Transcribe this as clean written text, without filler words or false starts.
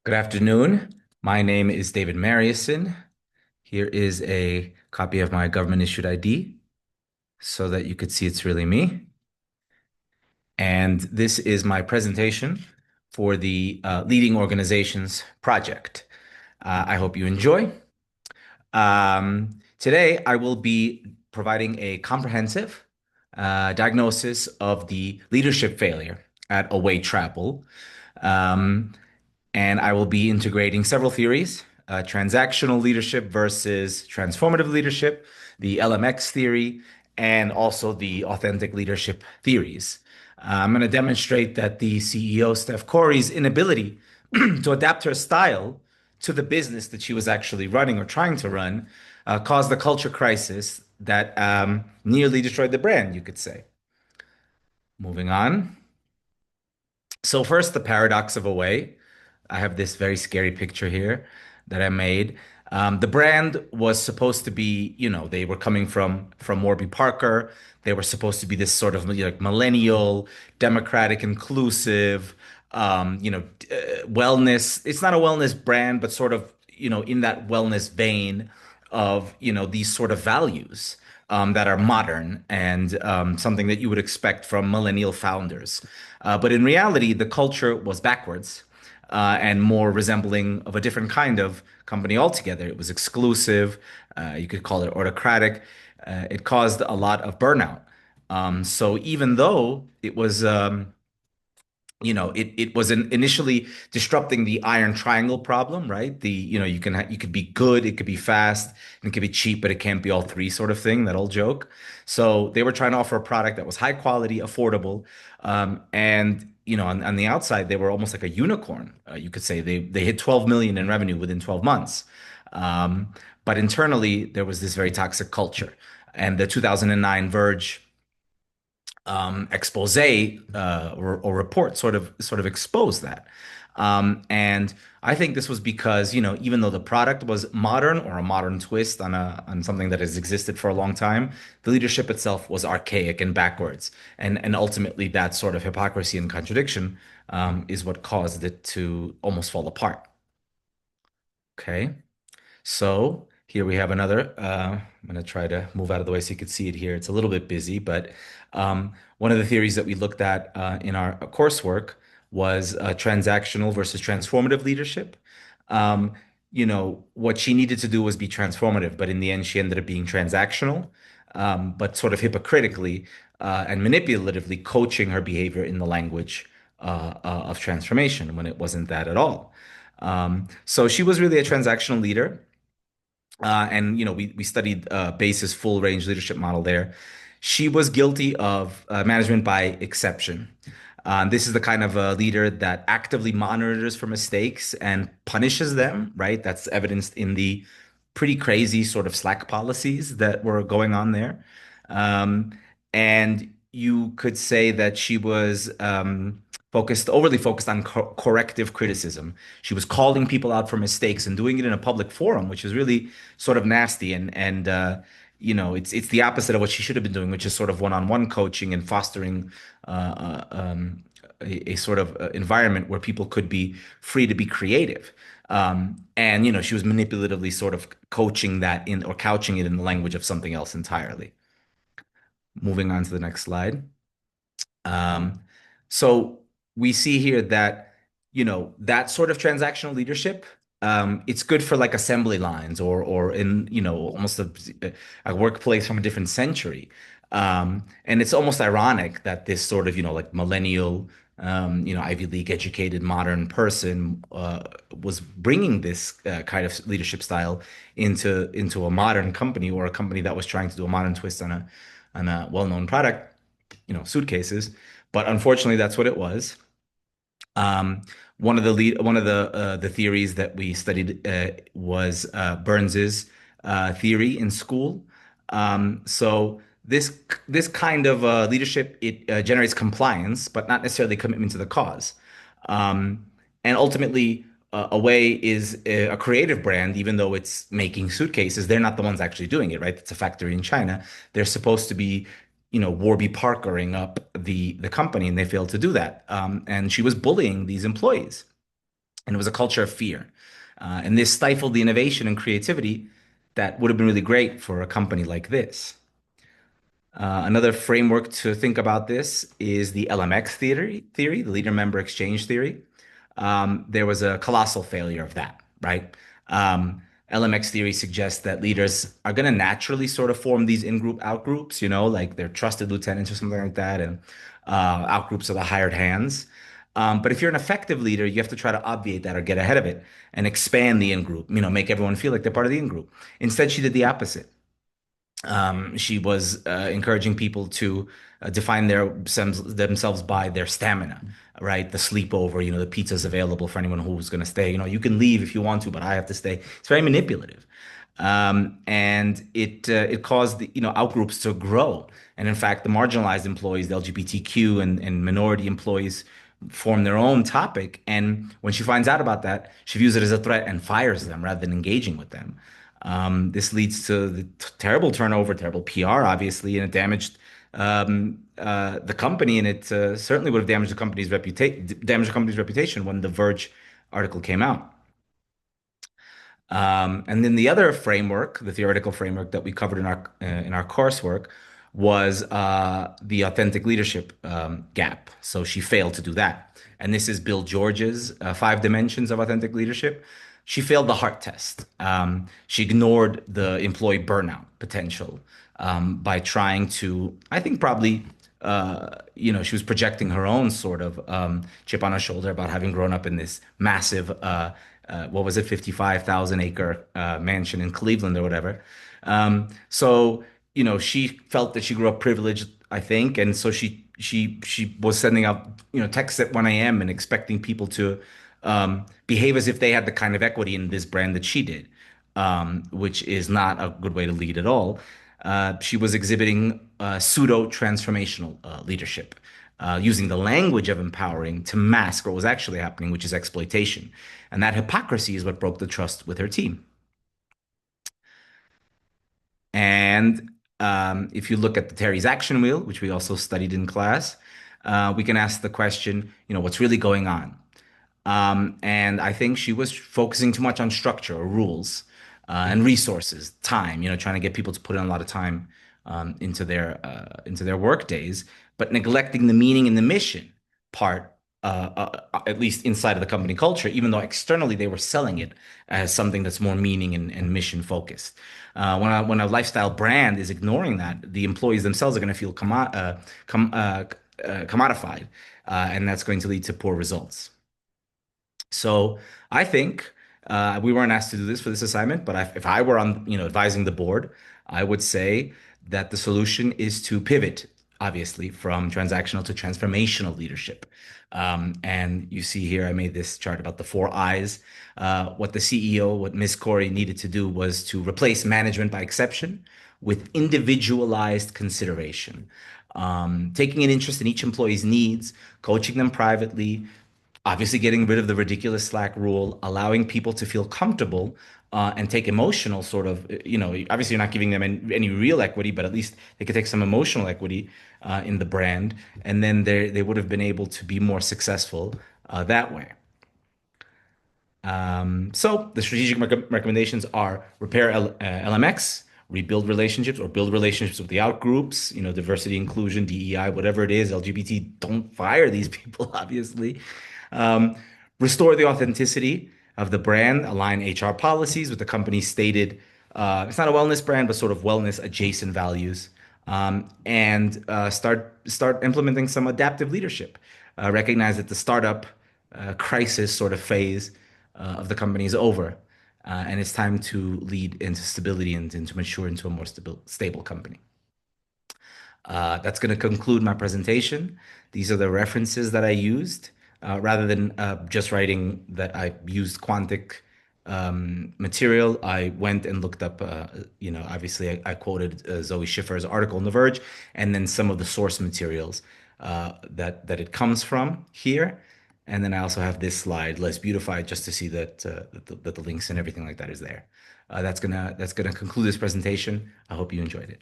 Good afternoon. My name is David Mariuson. Here is a copy of my government issued ID so that you could see it's really me. And this is my presentation for the Leading Organizations project. I hope you enjoy. Today, I will be providing a comprehensive diagnosis of the leadership failure at Away Travel. Um, and I will be integrating several theories, transactional leadership versus transformative leadership, the LMX theory, and also the authentic leadership theories. I'm going to demonstrate that the CEO, Steph Corey's inability to adapt her style to the business that she was actually running or trying to run caused a culture crisis that nearly destroyed the brand, you could say. Moving on. So first, the paradox of Away. I have this very scary picture here that I made. The brand was supposed to be, they were coming from Warby Parker. They were supposed to be this sort of like millennial, democratic, inclusive, wellness. It's not a wellness brand, but sort of, in that wellness vein of, these sort of values that are modern and something that you would expect from millennial founders. But in reality, the culture was backwards and more resembling of a different kind of company altogether. It was exclusive. You could call it autocratic. It caused a lot of burnout. So even though it was, it was initially disrupting the iron triangle problem, right? You could be good, it could be fast, and it could be cheap, but it can't be all three sort of thing, that old joke. So they were trying to offer a product that was high quality, affordable, and on the outside they were almost like a unicorn. You could say they hit 12 million in revenue within 12 months. But internally there was this very toxic culture. And the 2009 Verge expose or report sort of exposed that. And I think this was because, even though the product was modern or a modern twist on something that has existed for a long time, the leadership itself was archaic and backwards. And ultimately that sort of hypocrisy and contradiction is what caused it to almost fall apart. Okay. So here we have another. I'm going to try to move out of the way so you can see it here. It's a little bit busy, but one of the theories that we looked at in our coursework was transactional versus transformative leadership. Um, what she needed to do was be transformative, but in the end, she ended up being transactional, but sort of hypocritically and manipulatively coaching her behavior in the language of transformation when it wasn't that at all. So she was really a transactional leader. And we studied Base's full range leadership model there. She was guilty of management by exception. This is the kind of leader that actively monitors for mistakes and punishes them, right? That's evidenced in the pretty crazy sort of Slack policies that were going on there. Um, and you could say that she was overly focused on corrective criticism. She was calling people out for mistakes and doing it in a public forum, which is really sort of nasty. It's the opposite of what she should have been doing, which is sort of one-on-one coaching and fostering a sort of environment where people could be free to be creative. And she was manipulatively sort of coaching that in or couching it in the language of something else entirely. Moving on to the next slide. Um, so we see here that, that sort of transactional leadership, it's good for like assembly lines or in, almost a workplace from a different century. And it's almost ironic that this sort of, like millennial, Ivy League educated modern person was bringing this kind of leadership style into a modern company or a company that was trying to do a modern twist on a well-known product, suitcases. But unfortunately, that's what it was. Um, one of the theories that we studied was Burns's theory in school. So this kind of leadership it generates compliance, but not necessarily commitment to the cause. Um, and ultimately, Away is a creative brand, even though it's making suitcases. They're not the ones actually doing it, right? It's a factory in China. They're supposed to be Warby Parkering up the company, and they failed to do that. And she was bullying these employees. and it was a culture of fear. And this stifled the innovation and creativity that would have been really great for a company like this. Another framework to think about this is the LMX theory, the leader member exchange theory. There was a colossal failure of that, right? LMX theory suggests that leaders are going to naturally sort of form these in-group out-groups, like they're trusted lieutenants or something like that, and out-groups are the hired hands. But if you're an effective leader, you have to try to obviate that or get ahead of it and expand the in-group, make everyone feel like they're part of the in-group. Instead, she did the opposite. She was encouraging people to define themselves by their stamina, right? The sleepover, the pizza's available for anyone who's going to stay. You can leave if you want to, but I have to stay. It's very manipulative. And it caused the, outgroups to grow. And in fact, the marginalized employees, the LGBTQ and minority employees form their own topic. And when she finds out about that, she views it as a threat and fires them rather than engaging with them. This leads to the terrible turnover, terrible PR, obviously, and it damaged the company, and it certainly would have damaged the company's reputation when the Verge article came out. And then the other framework, the theoretical framework that we covered in our coursework, was the authentic leadership gap. So she failed to do that. And this is Bill George's five dimensions of authentic leadership. She failed the heart test. She ignored the employee burnout potential by trying to, I think probably, she was projecting her own sort of chip on her shoulder about having grown up in this massive, what was it, 55,000 acre mansion in Cleveland or whatever. So, she felt that she grew up privileged, I think, and so she was sending out, texts at 1 a.m. and expecting people to behave as if they had the kind of equity in this brand that she did, which is not a good way to lead at all. She was exhibiting pseudo transformational leadership, using the language of empowering to mask what was actually happening, which is exploitation. And that hypocrisy is what broke the trust with her team. And if you look at the Terry's action wheel, which we also studied in class, we can ask the question, what's really going on? And I think she was focusing too much on structure or rules and resources, time, trying to get people to put in a lot of time into their work days, but neglecting the meaning and the mission part, at least inside of the company culture, even though externally they were selling it as something that's more meaning and mission focused. When a lifestyle brand is ignoring that, the employees themselves are going to feel commodified, and that's going to lead to poor results. So I think we weren't asked to do this for this assignment, but if I were on, advising the board, I would say that the solution is to pivot, obviously, from transactional to transformational leadership. And you see here, I made this chart about the four I's. What the CEO, what Ms. Corey needed to do was to replace management by exception with individualized consideration. Taking an interest in each employee's needs, coaching them privately, obviously getting rid of the ridiculous Slack rule, allowing people to feel comfortable and take emotional sort of, obviously you're not giving them any real equity, but at least they could take some emotional equity in the brand, and then they would have been able to be more successful that way. So the strategic recommendations are repair LMX, rebuild relationships or build relationships with the outgroups, diversity, inclusion, DEI, whatever it is, LGBT, don't fire these people, obviously. Um, Restore the authenticity of the brand, align HR policies with the company's stated, it's not a wellness brand, but sort of wellness adjacent values. And start implementing some adaptive leadership. Recognize that the startup crisis sort of phase of the company is over, and it's time to lead into stability and to mature into a more stable company. That's going to conclude my presentation. These are the references that I used. Rather than just writing that I used Quantic material, I went and looked up, obviously I quoted Zoe Schiffer's article in The Verge, and then some of the source materials that it comes from here. And then I also have this slide, less beautified, just to see that the links and everything like that is there. That's gonna conclude this presentation. I hope you enjoyed it.